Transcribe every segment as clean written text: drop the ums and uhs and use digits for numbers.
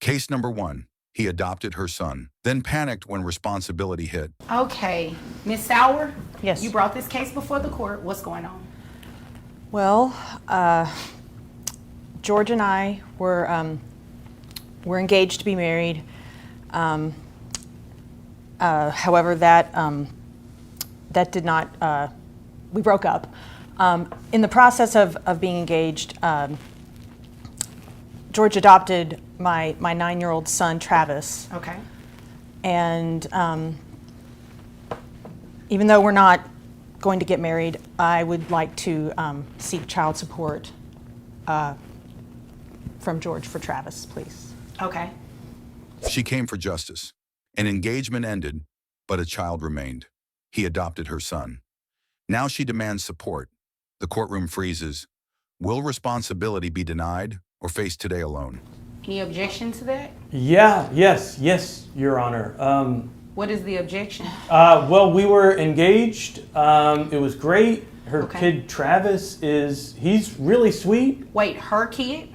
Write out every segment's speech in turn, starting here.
Case number 1. He adopted her son, then panicked when responsibility hit. Okay, Miss Sauer? Yes. You brought this case before the court. What's going on? Well, George and I were engaged to be married. However, that did not. We broke up. In the process of being engaged, George adopted my 9-year-old son, Travis. Okay. And even though we're not going to get married, I would like to seek child support from George for Travis, please. Okay. She came for justice. An engagement ended, but a child remained. He adopted her son. Now she demands support. The courtroom freezes. Will responsibility be denied or face today alone? Any objection to that? Yes, Your Honor. What is the objection? Well, we were engaged. It was great. Her Okay. kid Travis he's really sweet. Wait, her kid?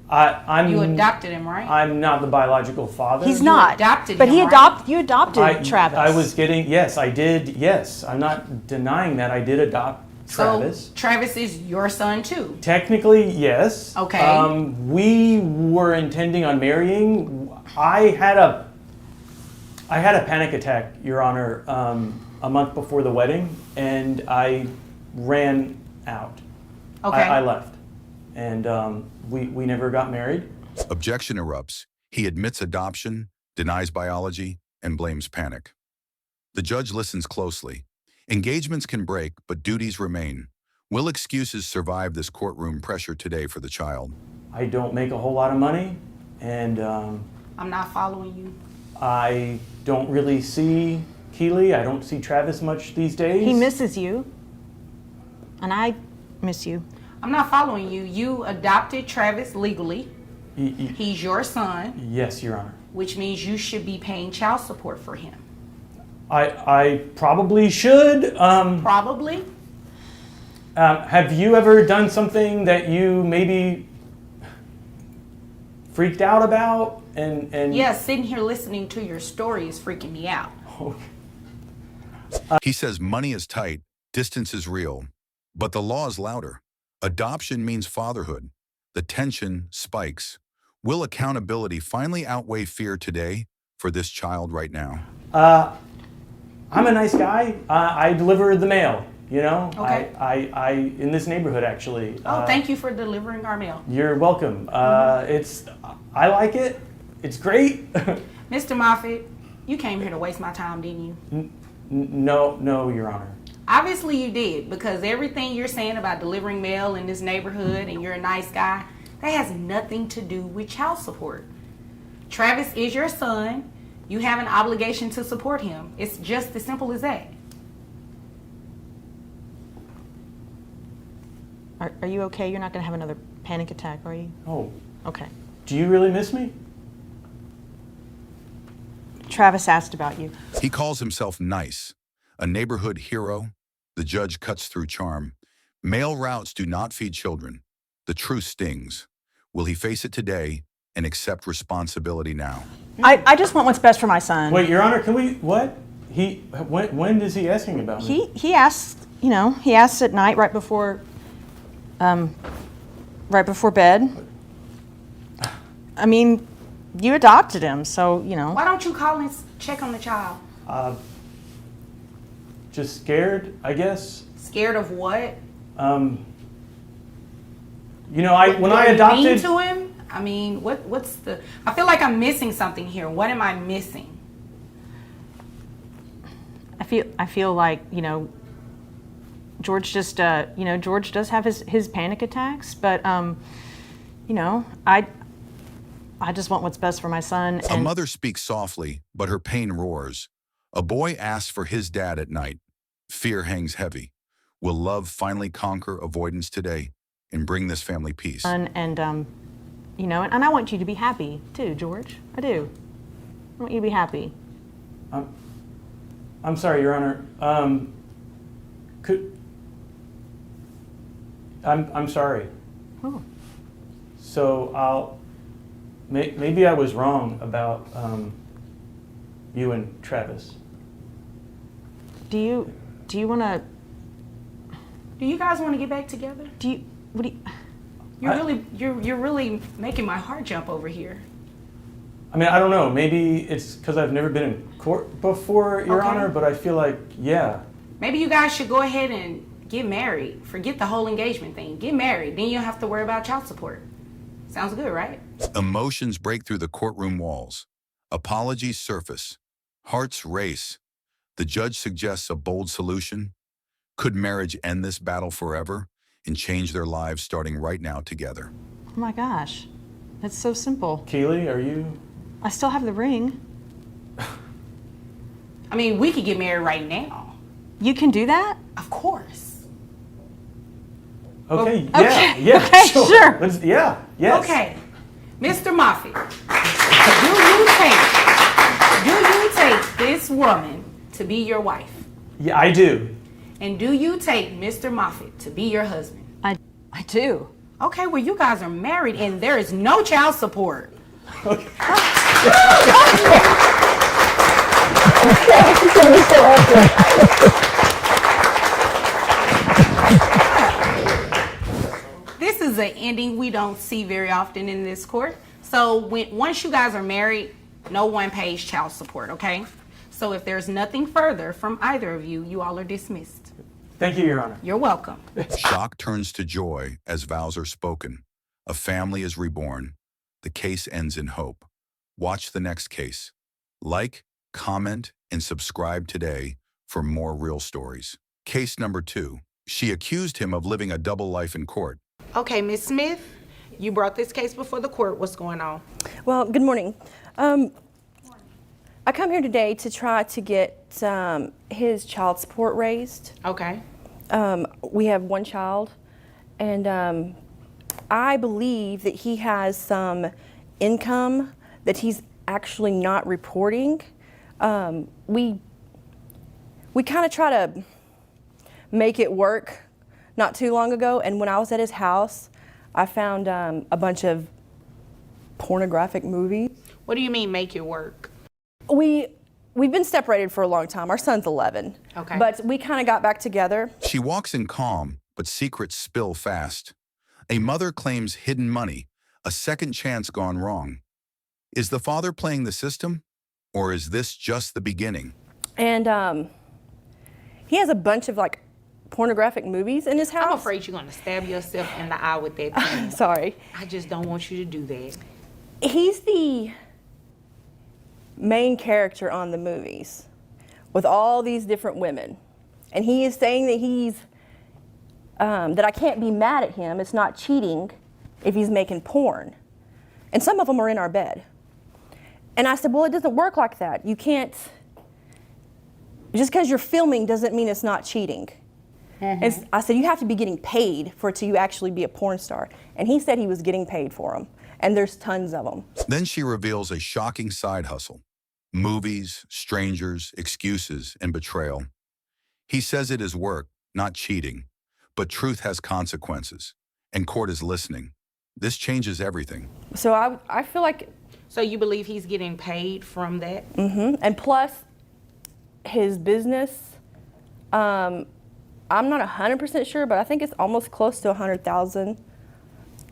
I'm You adopted him, right? I'm not the biological father. He's not. adopted but him, he right? you adopted Travis. I was getting, yes, I did. Yes, I'm not denying that I did adopt Travis. So Travis is your son too? Technically, yes. Okay. We were intending on marrying. I had a panic attack, Your Honor, a month before the wedding, and I ran out. Okay. I left, and we never got married. Objection erupts. He admits adoption, denies biology, and blames panic. The judge listens closely. Engagements can break, but duties remain. Will excuses survive this courtroom pressure today for the child? I don't make a whole lot of money, and I'm not following you. I don't really see Keely. I don't see Travis much these days. He misses you, and I miss you. I'm not following you. You adopted Travis legally. Y- He's your son, yes, Your Honor. which means you should be paying child support for him. I probably should. Probably. Have you ever done something that you maybe freaked out about? And Yeah, sitting here listening to your story is freaking me out. He says money is tight, distance is real, but the law is louder. Adoption means fatherhood. The tension spikes. Will accountability finally outweigh fear today for this child right now? I'm a nice guy. I deliver the mail. You know, Okay. I in this neighborhood actually. Oh, thank you for delivering our mail. You're welcome. I like it. It's great. Mr. Moffitt, you came here to waste my time, didn't you? No, Your Honor. Obviously you did, because everything you're saying about delivering mail in this neighborhood and you're a nice guy, that has nothing to do with child support. Travis is your son. You have an obligation to support him. It's just as simple as that. Are you okay? You're not going to have another panic attack, are you? Oh, Okay. do you really miss me? Travis asked about you. He calls himself nice, a neighborhood hero. The judge cuts through charm. Mail routes do not feed children. The truth stings. Will he face it today and accept responsibility now? I just want what's best for my son. Wait, Your Honor, can we, what? When is he asking about me? He asks, he asks at night right before bed. I mean, you adopted him, so, Why don't you call and check on the child? Just scared, I guess. Scared of what? When I What you mean adopted. to him? I mean, what's the... I feel like I'm missing something here. What am I missing? I feel like, George just, George does have his panic attacks, but, I just want what's best for my son. A mother speaks softly, but her pain roars. A boy asks for his dad at night. Fear hangs heavy. Will love finally conquer avoidance today and bring this family peace? And I want you to be happy too, George. I do. I want you to be happy. I'm sorry, Your Honor. I'm sorry. Oh. So maybe I was wrong about you and Travis. Do you want to? Do you guys want to get back together? What do you? You're really making my heart jump over here. I mean, I don't know. Maybe it's because I've never been in court before, Your Okay. Honor, but I feel like, yeah. Maybe you guys should go ahead and get married. Forget the whole engagement thing. Get married. Then you don't have to worry about child support. Sounds good, right? Emotions break through the courtroom walls. Apologies surface. Hearts race. The judge suggests a bold solution. Could marriage end this battle forever and change their lives starting right now together? Oh my gosh, that's so simple. Keely, are you? I still have the ring. I mean, we could get married right now. You can do that? Of course. Okay, Okay, yeah, okay, sure. Yes. Okay. Mr. Moffitt, do you take this woman to be your wife? Yeah, I do. And do you take Mr. Moffitt to be your husband? I do. Okay, well, you guys are married and there is no child support. This is an ending we don't see very often in this court. So once you guys are married, no one pays child support, okay? So if there's nothing further from either of you, you all are dismissed. Thank you, Your Honor. You're welcome. Shock turns to joy as vows are spoken. A family is reborn. The case ends in hope. Watch the next case. Like, comment, and subscribe today for more real stories. Case number 2. She accused him of living a double life in court. Okay, Ms. Smith, you brought this case before the court. What's going on? Well, good morning. I come here today to try to get his child support raised. Okay. We have one child, and I believe that he has some income that he's actually not reporting. We kind of try to make it work not too long ago, and when I was at his house, I found a bunch of pornographic movies. What do you mean make it work? We've been separated for a long time. Our son's 11. Okay. But we kind of got back together. She walks in calm, but secrets spill fast. A mother claims hidden money, a second chance gone wrong. Is the father playing the system, or is this just the beginning? And he has a bunch of like pornographic movies in his house. I'm afraid you're going to stab yourself in the eye with that pen. Sorry. I just don't want you to do that. He's the main character on the movies with all these different women. And he is saying that he's, that I can't be mad at him. It's not cheating if he's making porn. And some of them are in our bed. And I said, well, it doesn't work like that. You can't, just because you're filming doesn't mean it's not cheating. And I said, you have to be getting paid for it to actually be a porn star. And he said he was getting paid for them. And there's tons of them. Then she reveals a shocking side hustle. Movies, strangers, excuses, and betrayal. He says it is work, not cheating. But truth has consequences, and court is listening. This changes everything. So I feel like, So you believe he's getting paid from that? and plus his business, I'm not 100% sure, but I think it's almost close to 100,000,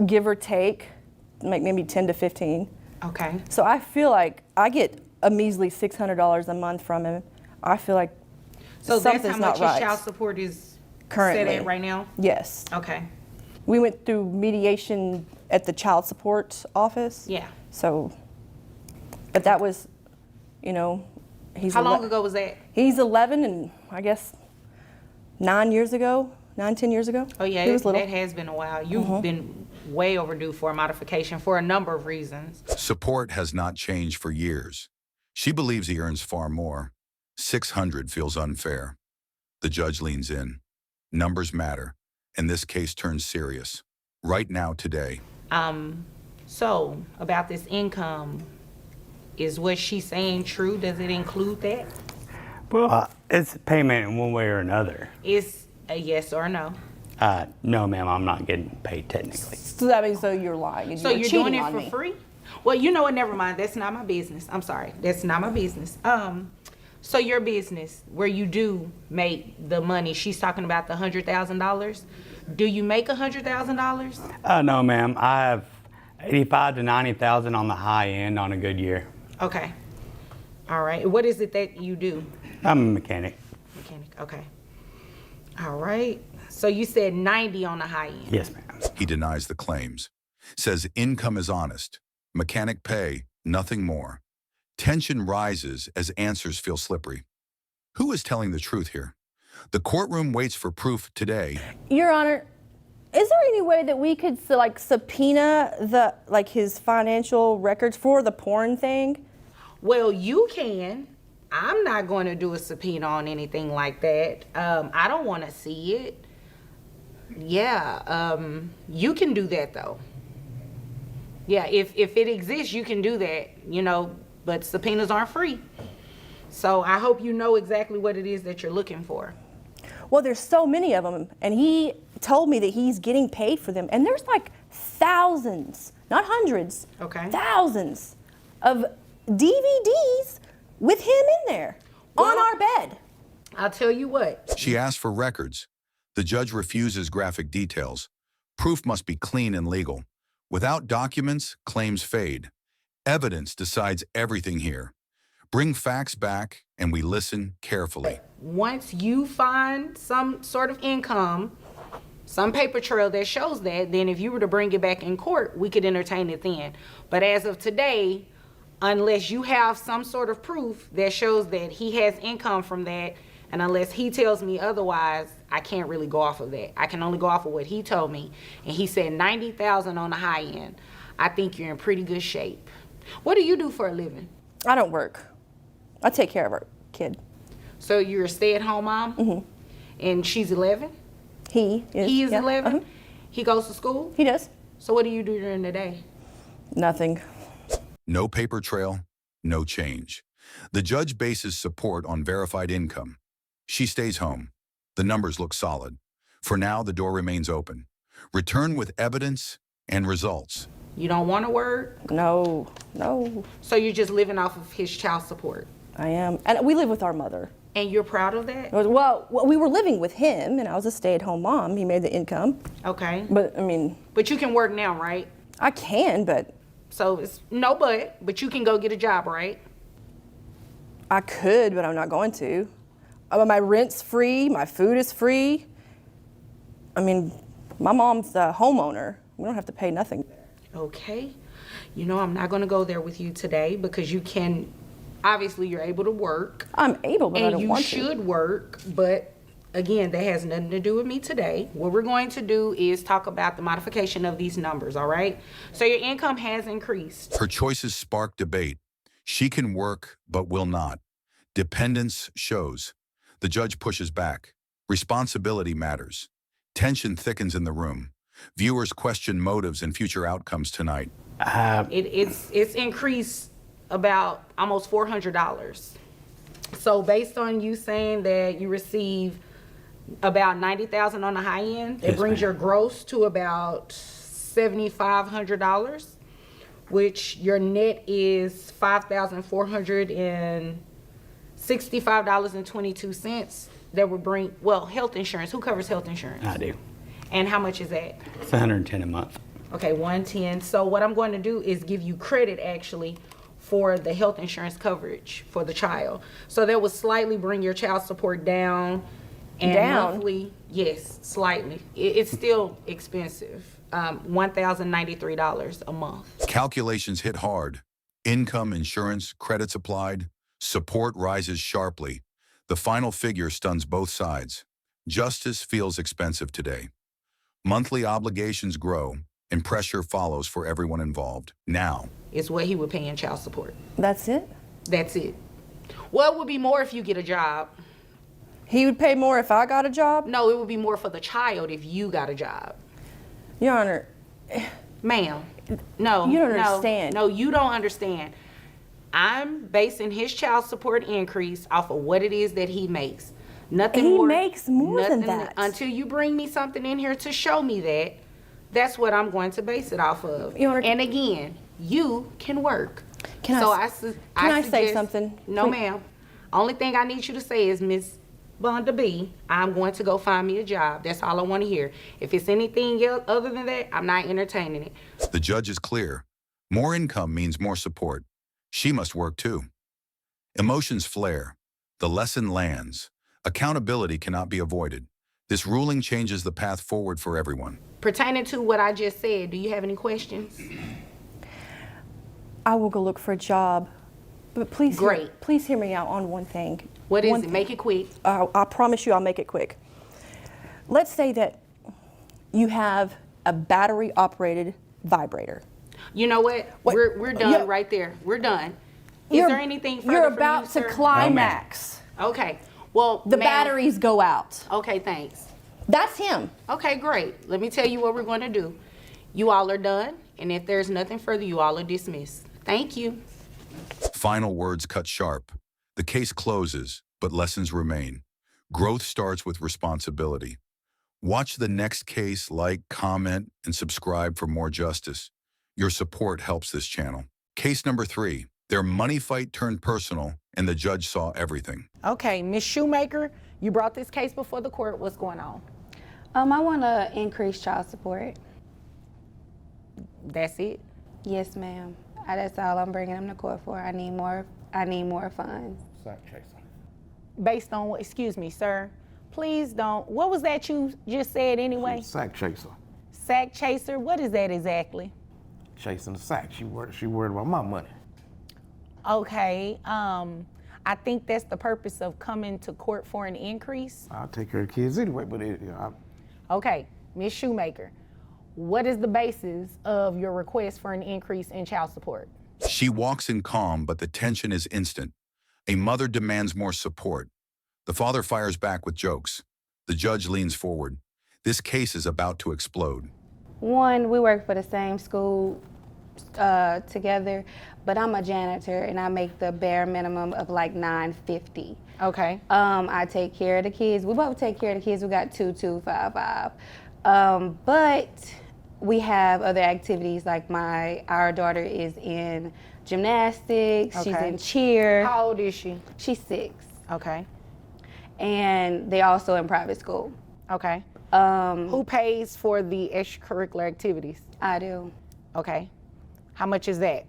give or take, like maybe 10 to 15. Okay. So I feel like I get a measly $600 a month from him. I feel like So that's something's how not much his right. child support is Currently. set at right now? Yes. Okay. We went through mediation at the child support office. Yeah. So, but that was, you know, he's How long ago was that? He's 11, and I guess 10 years ago. Oh yeah, He was little. that has been a while. You've been way overdue for a modification for a number of reasons. Support has not changed for years. She believes he earns far more. 600 feels unfair. The judge leans in. Numbers matter, and this case turns serious. Right now, today. So about this income, is what she's saying true? Does it include that? Well, it's payment in one way or another. Is a yes or no? No, ma'am, I'm not getting paid technically. So that means you're lying and So you're you're cheating doing it on for me. free? Well, you know what? Never mind. That's not my business. I'm sorry. That's not my business. So your business, where you do make the money, she's talking about the $100,000. Do you make $100,000? No, ma'am. I have 85 to 90,000 on the high end on a good year. Okay. All right. What is it that you do? I'm a mechanic. Mechanic. Okay. All right. So you said 90 on the high end. Yes, ma'am. He denies the claims. Says income is honest. Mechanic pay, nothing more. Tension rises as answers feel slippery. Who is telling the truth here? The courtroom waits for proof today. Your Honor, is there any way that we could subpoena his financial records for the porn thing? Well, you can. I'm not going to do a subpoena on anything like that. I don't want to see it. Yeah, you can do that though. Yeah, if it exists, you can do that, but subpoenas aren't free. So I hope you know exactly what it is that you're looking for. Well, there's so many of them, and he told me that he's getting paid for them, and there's like thousands, not hundreds, Okay. thousands of DVDs with him in there on our bed. I'll tell you what. She asks for records. The judge refuses graphic details. Proof must be clean and legal. Without documents, claims fade. Evidence decides everything here. Bring facts back, and we listen carefully. Once you find some sort of income, some paper trail that shows that, then if you were to bring it back in court, we could entertain it then. But as of today, unless you have some sort of proof that shows that he has income from that, and unless he tells me otherwise, I can't really go off of that. I can only go off of what he told me. And he said 90,000 on the high end. I think you're in pretty good shape. What do you do for a living? I don't work. I take care of our kid. So you're a stay-at-home mom? Mm-hmm. And she's 11? He is. He is yeah. 11? Uh-huh. He goes to school? He does. So what do you do during the day? Nothing. No paper trail, no change. The judge bases support on verified income. She stays home. The numbers look solid. For now, the door remains open. Return with evidence and results. You don't want to work? No. So you're just living off of his child support? I am. And we live with our mother. And you're proud of that? Well, we were living with him, and I was a stay-at-home mom. He made the income. Okay. But, I mean... But you can work now, right? I can, but... So it's no but you can go get a job, right? I could, but I'm not going to. My rent's free. My food is free. I mean, my mom's the homeowner. We don't have to pay nothing. Okay. I'm not going to go there with you today because you can, obviously you're able to work. I'm able, but I don't want to. And you should work, but again, that has nothing to do with me today. What we're going to do is talk about the modification of these numbers, all right? So your income has increased. Her choices spark debate. She can work, but will not. Dependence shows. The judge pushes back. Responsibility matters. Tension thickens in the room. Viewers question motives and future outcomes tonight. It's increased about almost $400. So based on you saying that you receive about 90,000 on the high end, it brings your gross to about $7,500, which your net is $5,465.22. That would bring, health insurance. Who covers health insurance? I do. And how much is that? It's $110 a month. Okay, 110. So what I'm going to do is give you credit actually for the health insurance coverage for the child. So that would slightly bring your child support down. And Down? monthly, yes, slightly. It's still expensive. $1,093 a month. Calculations hit hard. Income, insurance, credits applied. Support rises sharply. The final figure stuns both sides. Justice feels expensive today. Monthly obligations grow, and pressure follows for everyone involved. Now, It's what he would pay in child support. That's it? That's it. Well, it would be more if you get a job. He would pay more if I got a job? No, it would be more for the child if you got a job. Your Honor, Ma'am, no. You don't no, understand. No, you don't understand. I'm basing his child support increase off of what it is that he makes. Nothing He more. makes more than nothing- that. Until you bring me something in here to show me that, that's what I'm going to base it off of. Your Honor- And again, you can work. Can I say suggest- something? No, Please. ma'am. Only thing I need you to say is, Miss Vonda B, I'm going to go find me a job. That's all I want to hear. If it's anything else other than that, I'm not entertaining it. The judge is clear. More income means more support. She must work too. Emotions flare. The lesson lands. Accountability cannot be avoided. This ruling changes the path forward for everyone. Pertaining to what I just said, do you have any questions? I will go look for a job. But please, Great. Please hear me out on one thing. What is One it? thing. Make it quick. I promise you I'll make it quick. Let's say that you have a battery-operated vibrator. You know what? What? We're done Yeah. right there. We're done. Is You're- there anything further You're from about you, to sir? climax. Okay. Well, The ma'am- batteries go out. Okay, thanks. That's him. Okay, great. Let me tell you what we're going to do. You all are done, and if there's nothing further, you all are dismissed. Thank you. Final words cut sharp. The case closes, but lessons remain. Growth starts with responsibility. Watch the next case, like, comment, and subscribe for more justice. Your support helps this channel. Case number 3, their money fight turned personal, and the judge saw everything. Okay, Miss Shoemaker, you brought this case before the court. What's going on? I want to increase child support. That's it? Yes, ma'am. That's all I'm bringing them to court for. I need more funds. Sack chaser. Based on what, excuse me, sir, please don't, what was that you just said anyway? Sack chaser. Sack chaser, what is that exactly? Chasing the sack. She worried about my money. Okay, I think that's the purpose of coming to court for an increase. I'll take care of the kids anyway, but Okay, Miss Shoemaker, what is the basis of your request for an increase in child support? She walks in calm, but the tension is instant. A mother demands more support. The father fires back with jokes. The judge leans forward. This case is about to explode. One, we work for the same school together, but I'm a janitor and I make the bare minimum of like $9.50. Okay. I take care of the kids. We both take care of the kids. We got 255. But we have other activities like our daughter is in gymnastics. She's Okay. in cheer. How old is she? She's 6. Okay. And they also in private school. Okay. Who pays for the extracurricular activities? I do. Okay. How much is that?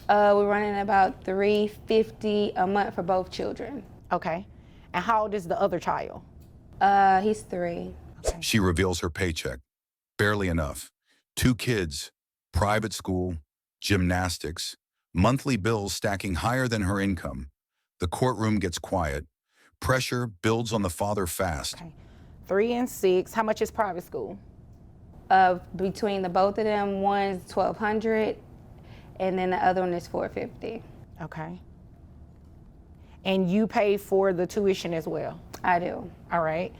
We're running about $350 a month for both children. Okay. And how old is the other child? He's 3. She reveals her paycheck. Barely enough. 2 kids, private school, gymnastics, monthly bills stacking higher than her income. The courtroom gets quiet. Pressure builds on the father fast. Okay. 3 and 6. How much is private school? Between the both of them, one's $1,200, and then the other one is $450. Okay. And you pay for the tuition as well? I do. All right.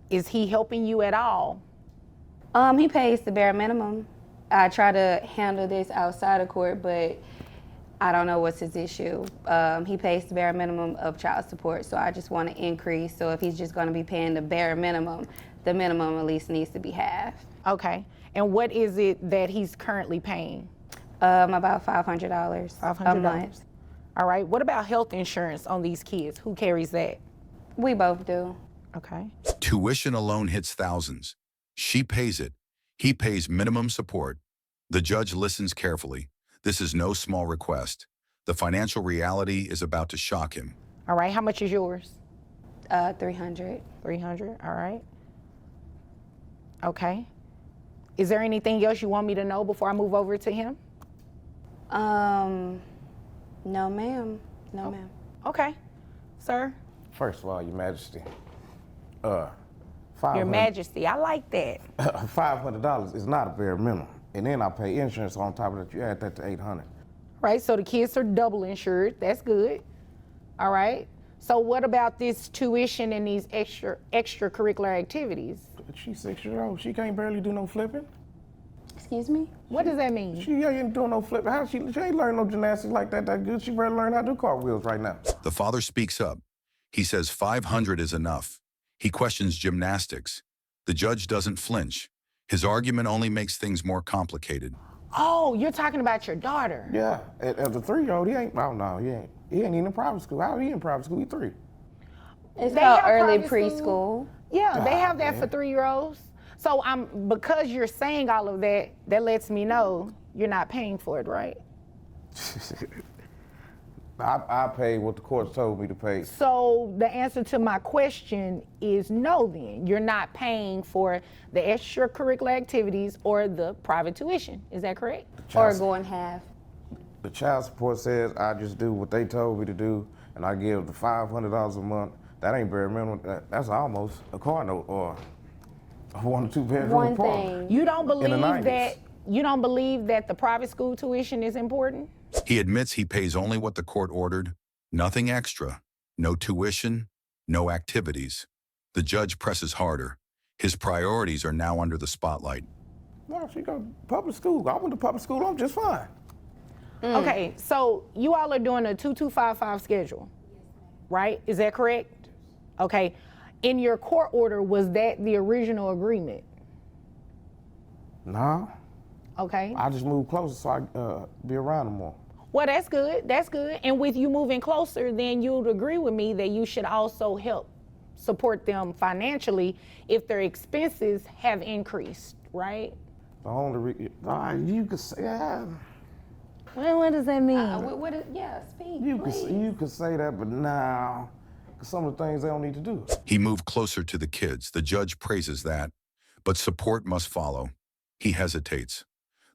Is he helping you at all? He pays the bare minimum. I try to handle this outside of court, but I don't know what's his issue. He pays the bare minimum of child support, so I just want to increase. So if he's just going to be paying the bare minimum, the minimum at least needs to be half. Okay. And what is it that he's currently paying? About $500 a $500. month. All right. What about health insurance on these kids? Who carries that? We both do. Okay. Tuition alone hits thousands. She pays it. He pays minimum support. The judge listens carefully. This is no small request. The financial reality is about to shock him. All right. How much is yours? 300. 300. All right. Okay. Is there anything else you want me to know before I move over to him? No, ma'am. No, ma'am. Okay. Sir, First of all, Your Majesty, Your $500 Majesty, I like that. $500 is not a bare minimum, and then I pay insurance on top of that. You add that to $800. Right, so the kids are double insured. That's good. All right. So what about this tuition and these extracurricular activities? But she's 6 years old. She can't barely do no flipping. Excuse me? What does that mean? She ain't doing no flipping. She ain't learning no gymnastics like that good. She better learn how to do cartwheels right now. The father speaks up. He says 500 is enough. He questions gymnastics. The judge doesn't flinch. His argument only makes things more complicated. Oh, you're talking about your daughter. Yeah, as a 3-year-old, he ain't. Oh no, he ain't. He ain't even in private school. How he in private school? He 3. It's They called have early private school. preschool. Yeah, they have that man. for 3-year-olds. So because you're saying all of that, that lets me know you're not paying for it, right? I paid what the courts told me to pay. So the answer to my question is no then. You're not paying for the extracurricular activities or the private tuition. Is that correct? Or going half. The child support says I just do what they told me to do, and I give the $500 a month. That ain't bare minimum. That's almost a car note or a 1 or 2 bedroom One apartment. thing. You don't In the believe 90s. that the private school tuition is important? He admits he pays only what the court ordered, nothing extra, no tuition, no activities. The judge presses harder. His priorities are now under the spotlight. No, she go to public school. I went to public school. I'm just fine. Okay, so you all are doing a 2255 schedule, right? Is that correct? Okay. In your court order, was that the original agreement? No, Okay. I just moved closer so I be around them more. Well, that's good. That's good. And with you moving closer, then you'd agree with me that you should also help support them financially if their expenses have increased, right? The only you could say Well, what does that mean? Speak, please. you could say that, but now some of the things they don't need to do. He moved closer to the kids. The judge praises that, but support must follow. He hesitates.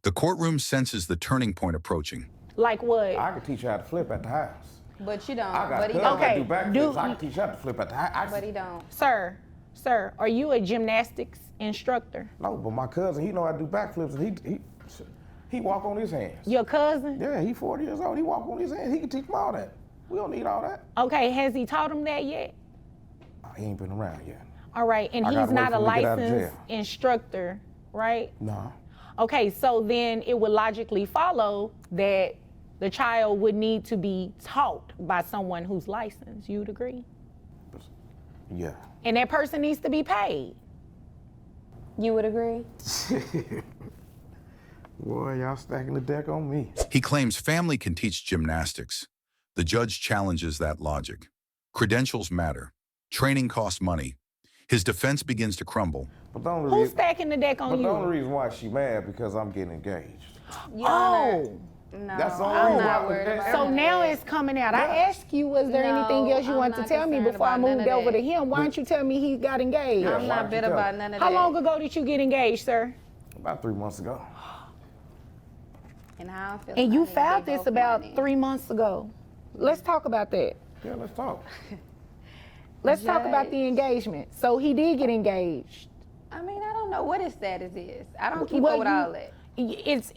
The courtroom senses the turning point approaching. Like what? I could teach you how to flip at the house. But you don't. I got But he cousins don't. that Okay, do backflips. do- I can teach you how to flip at the house. But he don't. Sir, are you a gymnastics instructor? No, but my cousin, he know how to do backflips, and he walk on his hands. Your cousin? Yeah, he 40 years old. He walk on his hands. He can teach them all that. We don't need all that. Okay, has he taught him that yet? He ain't been around yet. All right, and I he's gotta wait not a for him to get out of licensed jail. instructor, right? No. Okay, so then it would logically follow that the child would need to be taught by someone who's licensed. You'd agree? Yeah. And that person needs to be paid. You would agree? Boy, y'all stacking the deck on me. He claims family can teach gymnastics. The judge challenges that logic. Credentials matter. Training costs money. His defense begins to crumble. But the only Who's reason, stacking the deck on but the only you? reason why she mad because I'm getting engaged. Your Honor, Oh, no, That's the only I'm reason not why- worried about so that. now it's coming out. I asked you, was there No, anything else you I'm wanted to not tell me concerned before I about none moved of over to that. him? Why don't you tell me he got engaged? Yeah. I'm Why not don't bitter you tell about me? none of How that. long ago did you get engaged, sir? About 3 months ago. And how I feel And you about it, filed they this both about money. 3 months ago. Let's talk about that. Yeah, let's talk. Let's talk about the Judge. engagement. So he did get engaged. I mean, I don't know what his status is. I don't keep Well, up with you- all that.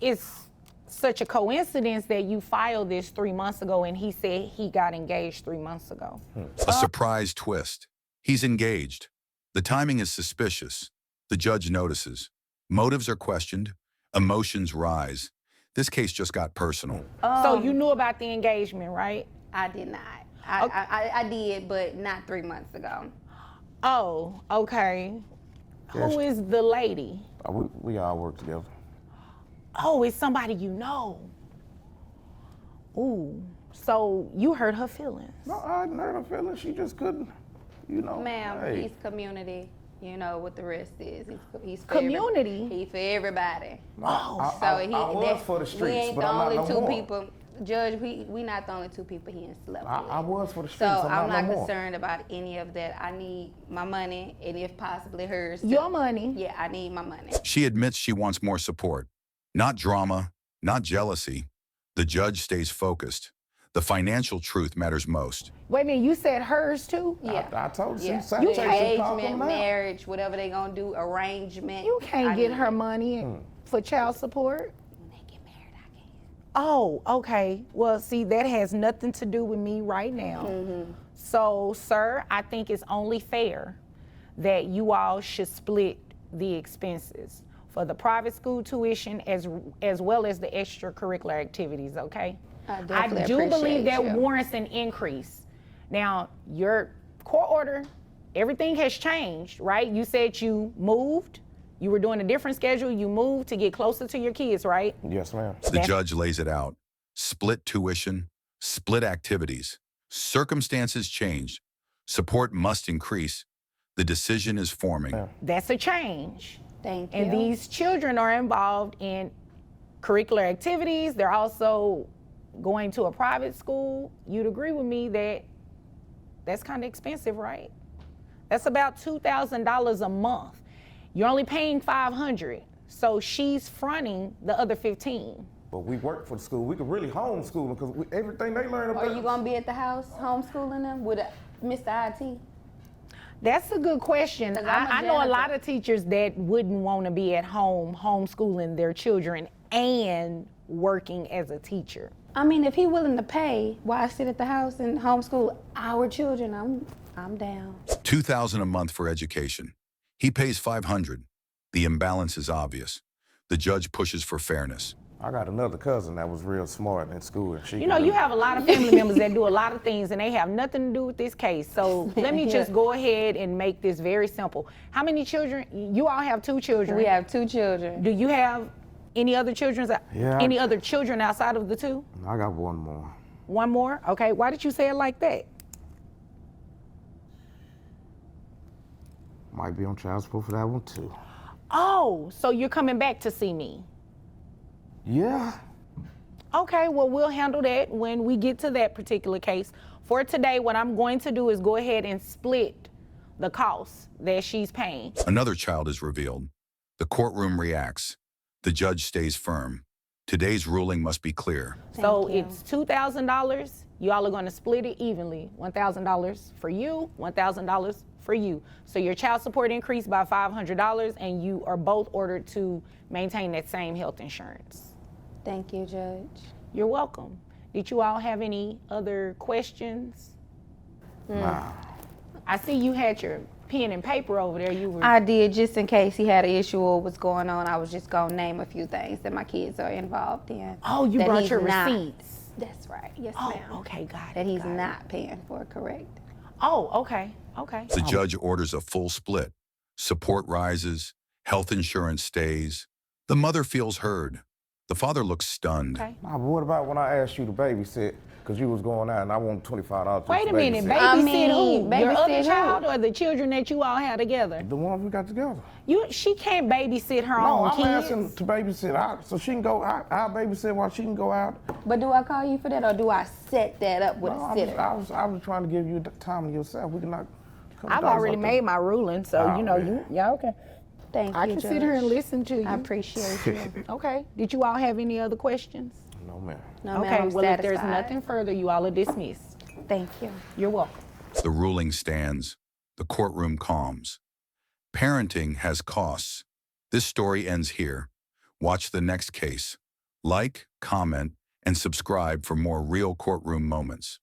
It's such a coincidence that you filed this 3 months ago and he said he got engaged 3 months ago. A surprise twist. He's engaged. The timing is suspicious. The judge notices. Motives are questioned. Emotions rise. This case just got personal. So you knew about the engagement, right? I did not. I did, but not 3 months ago. Oh, okay. Who is the lady? We all work together. Oh, it's somebody you know. Ooh, so you hurt her feelings. No, I didn't hurt her feelings. She just couldn't, Ma'am, hey. he's community. You know what the rest is. He's for Community? He's for everybody. Oh, So I he was that- for the we streets, ain't but the I'm not only no two more. people. Judge, we not the only two people he ain't slept with. I was for the So streets. I'm not no more. concerned about any of that. I need my money, and if possibly hers. too. your money. Yeah, I need my money. She admits she wants more support. Not drama, not jealousy. The judge stays focused. The financial truth matters most. Wait a minute, you said hers too? Yeah. I told you. Yeah. She You Engagement, marriage, whatever they gonna do, arrangement. You can't I get need her it. money for child support. When they get married, I can. Oh, okay. Well, see, that has nothing to do with me right now. So, sir, I think it's only fair that you all should split the expenses for the private school tuition as well as the extracurricular activities, okay? I definitely do believe appreciate that you. warrants an increase. Now, your court order, everything has changed, right? You said you moved, You were doing a different schedule. You moved to get closer to your kids, right? Yes, ma'am. The judge lays it out. Split tuition, split activities. Circumstances changed. Support must increase. The decision is forming. Yeah. That's a change. Thank you. And these children are involved in curricular activities. They're also going to a private school. You'd agree with me that that's kind of expensive, right? That's about $2,000 a month. You're only paying $500, so she's fronting the other 15. But we work for the school. We could really homeschool them because everything they learn about. Are you gonna be at the house homeschooling them with Mr. IT? That's a good question. 'Cause I'm a I know a janitor. lot of teachers that wouldn't want to be at home homeschooling their children and working as a teacher. I mean, if he willing to pay, why sit at the house and homeschool our children? I'm down. $2,000 a month for education. He pays $500. The imbalance is obvious. The judge pushes for fairness. I got another cousin that was real smart in school. And she You know, you have a lot of family members that do a lot of things and they have nothing to do with this case. So let me just go ahead and make this very simple. How many children? You all have 2 children. We have 2 children. Do you have any other children? Yeah. Any other children outside of the 2? I got one more. One more? Okay. Why did you say it like that? Might be on child support for that one too. Oh, so you're coming back to see me. Yeah. Okay, well, we'll handle that when we get to that particular case. For today, what I'm going to do is go ahead and split the costs that she's paying. Another child is revealed. The courtroom reacts. The judge stays firm. Today's ruling must be clear. So you. it's $2,000. You all are going to split it evenly. $1,000 for you, $1,000 for you. So your child support increased by $500 and you are both ordered to maintain that same health insurance. Thank you, Judge. You're welcome. Did you all have any other questions? Nah. I see you had your pen and paper over there. You were I did, just in case he had an issue or what's going on. I was just gonna name a few things that my kids are involved in. Oh, you that brought he's your not- receipts. That's right. Yes, Oh, ma'am. okay, got it. That he's got it. not paying for, correct? Oh, okay, okay. The judge orders a full split. Support rises. Health insurance stays. The mother feels heard. The father looks stunned. Okay. Nah, but what about when I asked you to babysit because you was going out and I wanted $25 to Wait a minute, babysit? babysit I mean, who? Your babysit other who? child or the children that you all had together? The ones we got together. She can't babysit her No, own I'm kids. asking to babysit so she can go out. I'll babysit while she can go out. But do I call you for that, or do I set that up with No, a sitter? I was trying to give you the time to yourself. We can knock. I've already made my ruling, so Oh, you know, man. yeah, okay. Thank I you, can Judge. sit here and listen to you. I appreciate you. Okay. Did you all have any other questions? No, man. No, Okay. ma'am, I'm Well, if there's satisfied. nothing further, you all are dismissed. Thank you. You're welcome. The ruling stands. The courtroom calms. Parenting has costs. This story ends here. Watch the next case. Like, comment, and subscribe for more real courtroom moments.